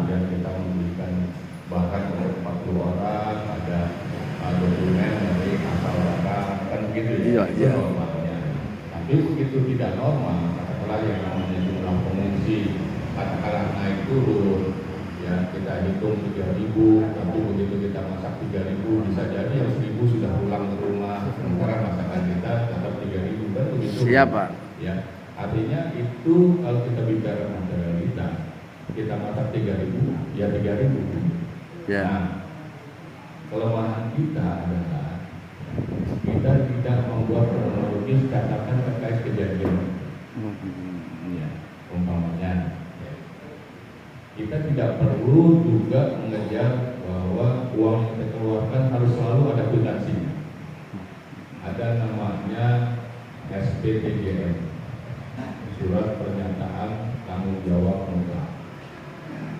kemudian kita memberikan bahkan untuk 40 orang, ada dokumen dari asal barang, kan begitu ya, itu normalnya. Tapi begitu tidak normal, katakanlah yang namanya jumlah pengungsi, katakanlah naik turun, ya kita hitung 3.000, tapi begitu kita masak 3.000, bisa jadi yang 1.000 sudah pulang ke rumah, sementara masakan kita tetap 3.000, kan begitu. Siapa? Ya, artinya itu kalau kita bicara materialitas, kita masak 3.000, ya 3.000. Ya. Nah, kelemahan kita adalah kita tidak membuat kronologis catatan terkait kejadian. Ya, umpamanya, ya. Kita tidak perlu juga mengejar bahwa uang yang kita keluarkan harus selalu ada kwitansinya. Ada namanya SPTJM, surat pernyataan tanggung jawab mutlak,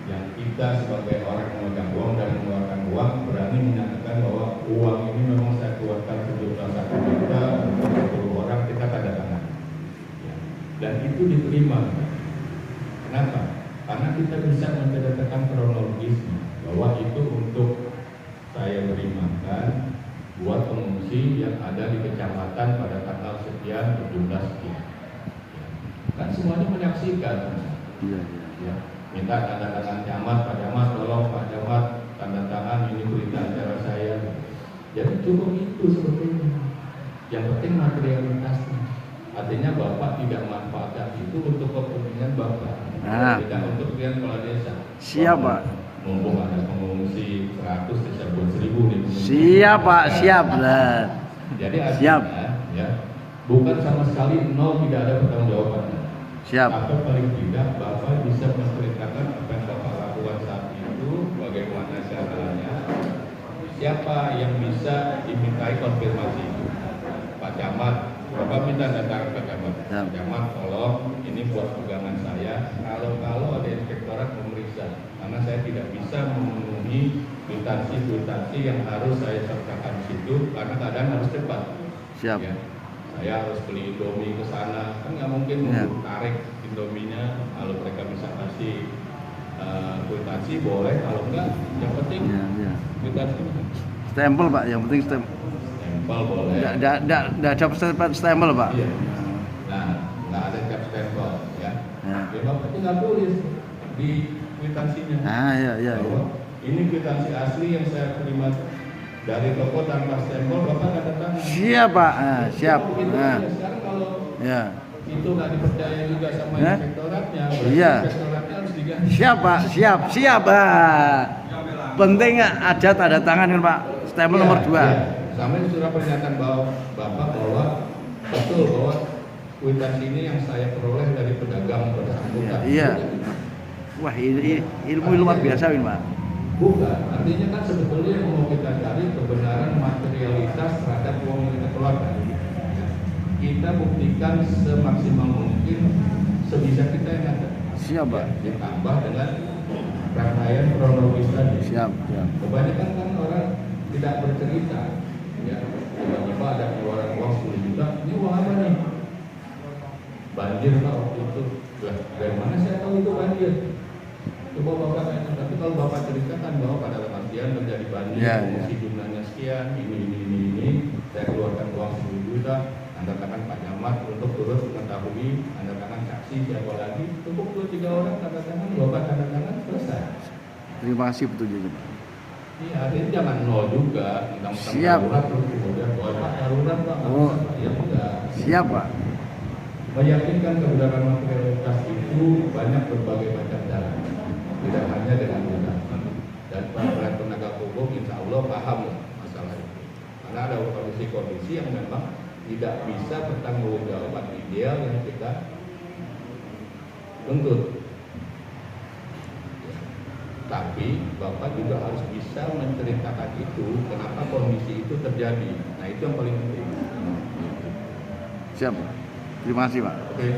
yang kita sebagai orang yang memegang uang dan mengeluarkan uang berani menyatakan bahwa uang ini memang saya keluarkan sejumlah 1 juta untuk 10 orang, kita tanda tangan, ya. Dan itu diterima. Kenapa? Karena kita bisa menceritakan kronologisnya bahwa itu untuk saya berimakan buat pengungsi yang ada di kecamatan pada tanggal sekian berjumlah sekian, ya. Kan semuanya menyaksikan, ya. Minta tanda tangan camat, Pak Camat, tolong Pak Camat tanda tangan ini berita acara saya. Jadi cukup itu sebetulnya. Yang penting materialitasnya. Artinya Bapak tidak manfaatkan itu untuk kepentingan Bapak, tidak untuk kepentingan kepala desa. Siap Pak. Mumpung ada pengungsi 100 bisa buat 1.000 nih. Siap Pak, siap lah. Jadi artinya, ya, bukan sama sekali nol, tidak ada pertanggungjawabannya. Siap. Atau paling tidak Bapak bisa menceritakan apa yang Bapak lakukan saat itu, bagaimana caranya, siapa yang bisa dimintai konfirmasi. Pak Camat, Bapak minta datang Pak Camat. Pak Camat, tolong ini buat pegangan saya. Kalau ada inspektorat memeriksa, karena saya tidak bisa memenuhi kwitansi yang harus saya sertakan di situ, karena keadaan harus cepat. Siap. Ya. Saya harus beli Indomie ke sana, kan nggak mungkin tarik Indominya. Kalau mereka bisa kasih kwitansi boleh, kalau enggak yang penting kwitansi. Stempel Pak, yang penting stempel boleh. Nggak ada stempel Pak. Iya. Nah, nggak ada cap stempel, ya. Ya Bapak tinggal tulis di kwitansinya. Iya. Ini kwitansi asli yang saya terima dari toko tanpa stempel, Bapak tanda tangan. Siap Pak, siap. Sekarang kalau itu nggak dipercaya juga sama inspektoratnya, inspektoratnya harus diganti. Siap Pak, siap. Penting ada tanda tangan kan Pak, stempel nomor 2. Sampai surat pernyataan Bapak bahwa betul bahwa kwitansi ini yang saya peroleh dari pedagang bersangkutan. Iya. Wah, ini ilmu luar biasa ini Pak. Bukan, artinya kan sebetulnya yang mau kita cari kebenaran materialitas terhadap uang yang kita keluarkan. Kita buktikan semaksimal mungkin sebisa kita yang ada. Siap Pak. Ditambah dengan rangkaian kronologis tadi. Siap. Kebanyakan kan orang tidak bercerita, ya. Tiba-tiba ada keluaran uang 10 juta, ini uang apa nih? Banjir Pak waktu itu. Dari mana saya tahu itu banjir? Coba Bapak tanya, tapi kalau Bapak ceritakan bahwa pada kematian terjadi banjir, pengungsi jumlahnya sekian, ini, saya keluarkan uang 10 juta, tanda tangan Pak Camat untuk turut mengetahui, tanda tangan saksi siapa lagi, cukup 2-3 orang tanda tangan, Bapak tanda tangan, selesai. Terima kasih petunjuknya Pak. Iya, artinya jangan nol juga, tentang darurat terus kemudian Bapak darurat Pak, ya enggak. Siap Pak. Meyakinkan kebenaran materialitas itu banyak berbagai macam cara. Tidak hanya dengan mudah, dan para penegak hukum insya Allah paham masalah itu, karena ada kondisi-kondisi yang memang tidak bisa bertanggungjawab ideal yang kita tuntut. Tapi Bapak juga harus bisa menceritakan itu, kenapa kondisi itu terjadi. Nah itu yang paling penting. Siap. Terima kasih Pak. Oke.